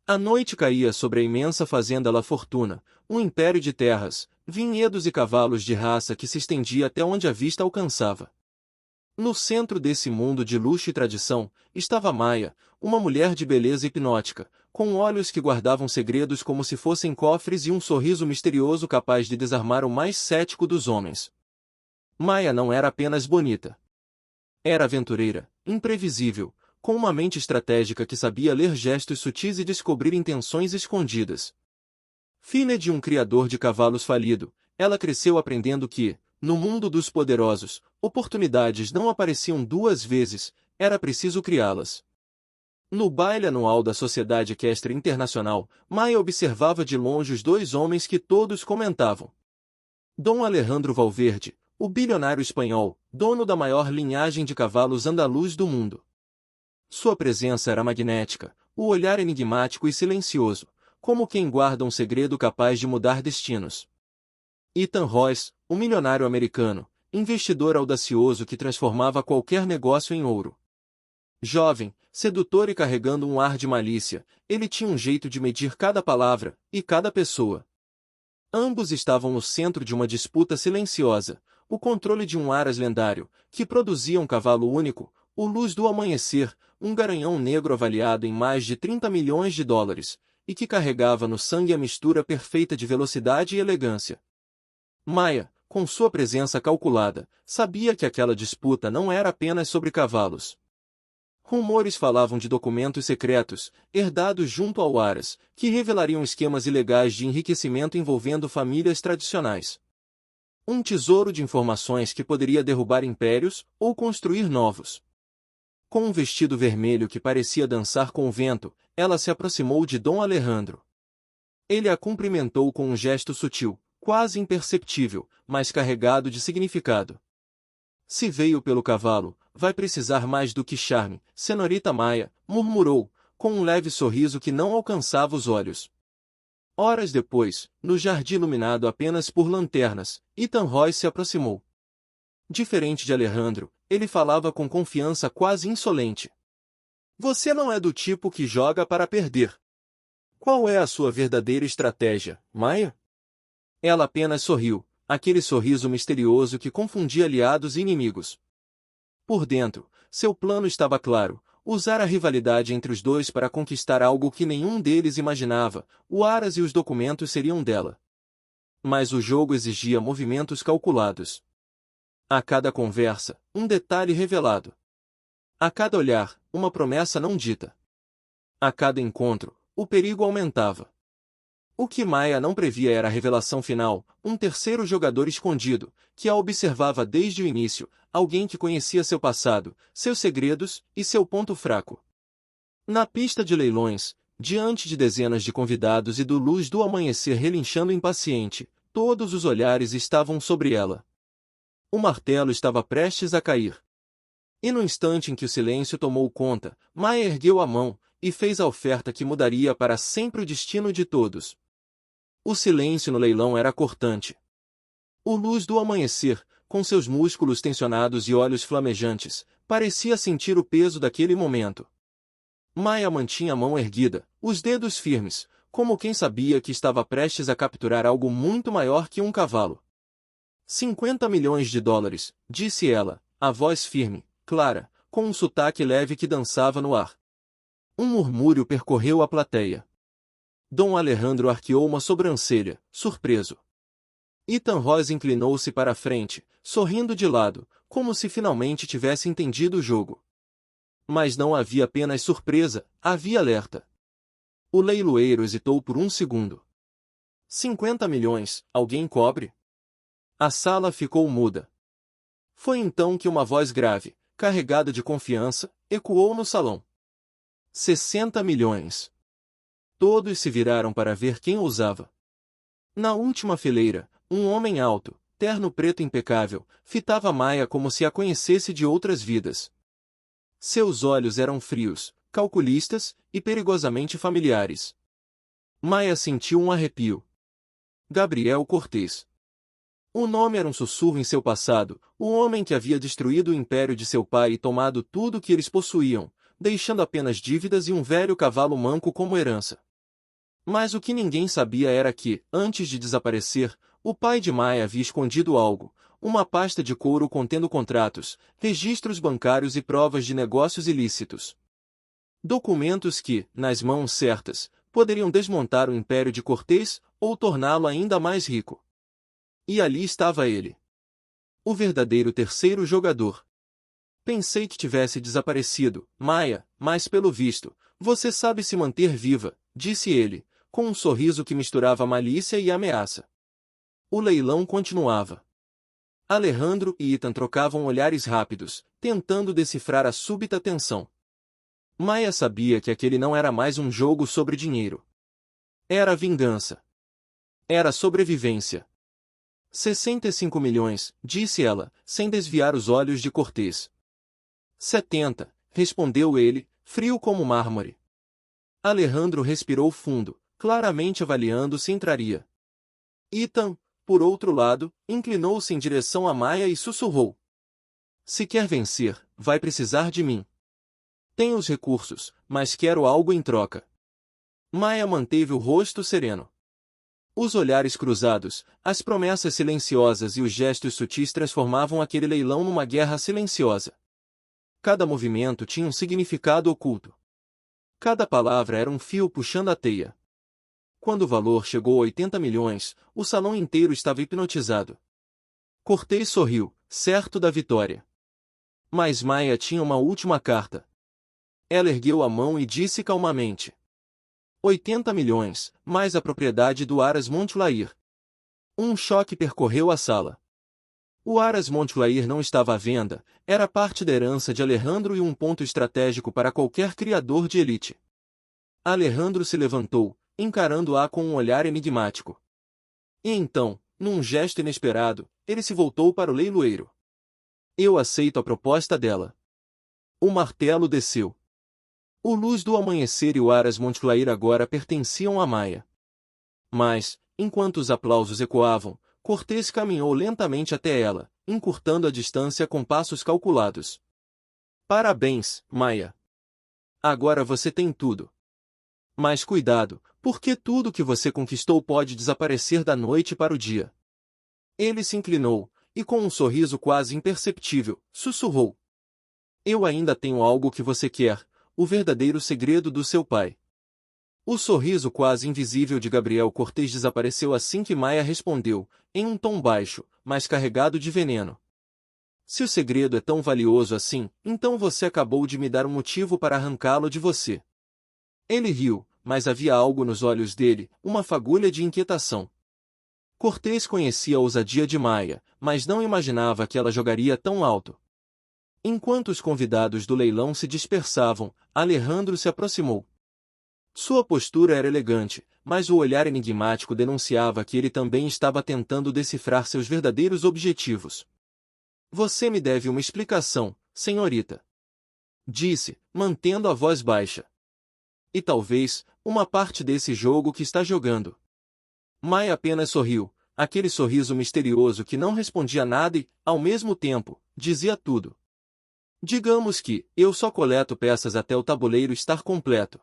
A noite caía sobre a imensa fazenda La Fortuna, um império de terras, vinhedos e cavalos de raça que se estendia até onde a vista alcançava. No centro desse mundo de luxo e tradição, estava Maya, uma mulher de beleza hipnótica, com olhos que guardavam segredos como se fossem cofres e um sorriso misterioso capaz de desarmar o mais cético dos homens. Maya não era apenas bonita. Era aventureira, imprevisível, com uma mente estratégica que sabia ler gestos sutis e descobrir intenções escondidas. Filha de um criador de cavalos falido, ela cresceu aprendendo que, no mundo dos poderosos, oportunidades não apareciam duas vezes, era preciso criá-las. No baile anual da Sociedade Equestre Internacional, Maya observava de longe os dois homens que todos comentavam. Dom Alejandro Valverde, o bilionário espanhol, dono da maior linhagem de cavalos andaluz do mundo. Sua presença era magnética, o olhar enigmático e silencioso, como quem guarda um segredo capaz de mudar destinos. Ethan Royce, o milionário americano, investidor audacioso que transformava qualquer negócio em ouro. Jovem, sedutor e carregando um ar de malícia, ele tinha um jeito de medir cada palavra e cada pessoa. Ambos estavam no centro de uma disputa silenciosa, o controle de um aras lendário, que produzia um cavalo único, o Luz do Amanhecer, um garanhão negro avaliado em mais de 30 milhões de dólares, e que carregava no sangue a mistura perfeita de velocidade e elegância. Maya, com sua presença calculada, sabia que aquela disputa não era apenas sobre cavalos. Rumores falavam de documentos secretos, herdados junto ao Aras, que revelariam esquemas ilegais de enriquecimento envolvendo famílias tradicionais. Um tesouro de informações que poderia derrubar impérios ou construir novos. Com um vestido vermelho que parecia dançar com o vento, ela se aproximou de Dom Alejandro. Ele a cumprimentou com um gesto sutil, quase imperceptível, mas carregado de significado. Se veio pelo cavalo, vai precisar mais do que charme, senhorita Maya, murmurou, com um leve sorriso que não alcançava os olhos. Horas depois, no jardim iluminado apenas por lanternas, Ethan Royce se aproximou. Diferente de Alejandro, ele falava com confiança quase insolente. Você não é do tipo que joga para perder. Qual é a sua verdadeira estratégia, Maya? Ela apenas sorriu, aquele sorriso misterioso que confundia aliados e inimigos. Por dentro, seu plano estava claro, usar a rivalidade entre os dois para conquistar algo que nenhum deles imaginava, o Aras e os documentos seriam dela. Mas o jogo exigia movimentos calculados. A cada conversa, um detalhe revelado. A cada olhar, uma promessa não dita. A cada encontro, o perigo aumentava. O que Maya não previa era a revelação final, um terceiro jogador escondido, que a observava desde o início, alguém que conhecia seu passado, seus segredos e seu ponto fraco. Na pista de leilões, diante de dezenas de convidados e do Luz do Amanhecer relinchando impaciente, todos os olhares estavam sobre ela. O martelo estava prestes a cair. E no instante em que o silêncio tomou conta, Maya ergueu a mão e fez a oferta que mudaria para sempre o destino de todos. O silêncio no leilão era cortante. O Luz do Amanhecer, com seus músculos tensionados e olhos flamejantes, parecia sentir o peso daquele momento. Maya mantinha a mão erguida, os dedos firmes, como quem sabia que estava prestes a capturar algo muito maior que um cavalo. 50 milhões de dólares, disse ela, a voz firme, clara, com um sotaque leve que dançava no ar. Um murmúrio percorreu a plateia. Dom Alejandro arqueou uma sobrancelha, surpreso. Ethan Royce inclinou-se para a frente, sorrindo de lado, como se finalmente tivesse entendido o jogo. Mas não havia apenas surpresa, havia alerta. O leiloeiro hesitou por um segundo. 50 milhões, alguém cobre? A sala ficou muda. Foi então que uma voz grave, carregada de confiança, ecoou no salão. 60 milhões. Todos se viraram para ver quem ousava. Na última fileira, um homem alto, terno preto impecável, fitava Maya como se a conhecesse de outras vidas. Seus olhos eram frios, calculistas e perigosamente familiares. Maya sentiu um arrepio. Gabriel Cortez. O nome era um sussurro em seu passado, o homem que havia destruído o império de seu pai e tomado tudo o que eles possuíam, deixando apenas dívidas e um velho cavalo manco como herança. Mas o que ninguém sabia era que, antes de desaparecer, o pai de Maia havia escondido algo, uma pasta de couro contendo contratos, registros bancários e provas de negócios ilícitos. Documentos que, nas mãos certas, poderiam desmontar o império de Cortés ou torná-lo ainda mais rico. E ali estava ele. O verdadeiro terceiro jogador. Pensei que tivesse desaparecido, Maia, mas pelo visto, você sabe se manter viva, disse ele, com um sorriso que misturava malícia e ameaça. O leilão continuava. Alejandro e Ethan trocavam olhares rápidos, tentando decifrar a súbita tensão. Maia sabia que aquele não era mais um jogo sobre dinheiro. Era vingança. Era sobrevivência. 65 milhões, disse ela, sem desviar os olhos de Cortés. 70, respondeu ele, frio como mármore. Alejandro respirou fundo, claramente avaliando se entraria. Ethan, por outro lado, inclinou-se em direção a Maia e sussurrou. Se quer vencer, vai precisar de mim. Tenho os recursos, mas quero algo em troca. Maia manteve o rosto sereno. Os olhares cruzados, as promessas silenciosas e os gestos sutis transformavam aquele leilão numa guerra silenciosa. Cada movimento tinha um significado oculto. Cada palavra era um fio puxando a teia. Quando o valor chegou a 80 milhões, o salão inteiro estava hipnotizado. Cortés sorriu, certo da vitória. Mas Maia tinha uma última carta. Ela ergueu a mão e disse calmamente. 80 milhões, mais a propriedade do Aras Montclair. Um choque percorreu a sala. O Aras Montclair não estava à venda, era parte da herança de Alejandro e um ponto estratégico para qualquer criador de elite. Alejandro se levantou, encarando-a com um olhar enigmático. E então, num gesto inesperado, ele se voltou para o leiloeiro. Eu aceito a proposta dela. O martelo desceu. O Luz do Amanhecer e o Aras Montclair agora pertenciam a Maia. Mas, enquanto os aplausos ecoavam, Cortés caminhou lentamente até ela, encurtando a distância com passos calculados. Parabéns, Maia. Agora você tem tudo. Mas cuidado, porque tudo que você conquistou pode desaparecer da noite para o dia. Ele se inclinou, e com um sorriso quase imperceptível, sussurrou. Eu ainda tenho algo que você quer, o verdadeiro segredo do seu pai. O sorriso quase invisível de Gabriel Cortés desapareceu assim que Maia respondeu, em um tom baixo, mas carregado de veneno. Se o segredo é tão valioso assim, então você acabou de me dar um motivo para arrancá-lo de você. Ele riu, mas havia algo nos olhos dele, uma fagulha de inquietação. Cortés conhecia a ousadia de Maia, mas não imaginava que ela jogaria tão alto. Enquanto os convidados do leilão se dispersavam, Alejandro se aproximou. Sua postura era elegante, mas o olhar enigmático denunciava que ele também estava tentando decifrar seus verdadeiros objetivos. Você me deve uma explicação, senhorita. Disse, mantendo a voz baixa. E talvez, uma parte desse jogo que está jogando. Maia apenas sorriu, aquele sorriso misterioso que não respondia nada e, ao mesmo tempo, dizia tudo. Digamos que, eu só coleto peças até o tabuleiro estar completo.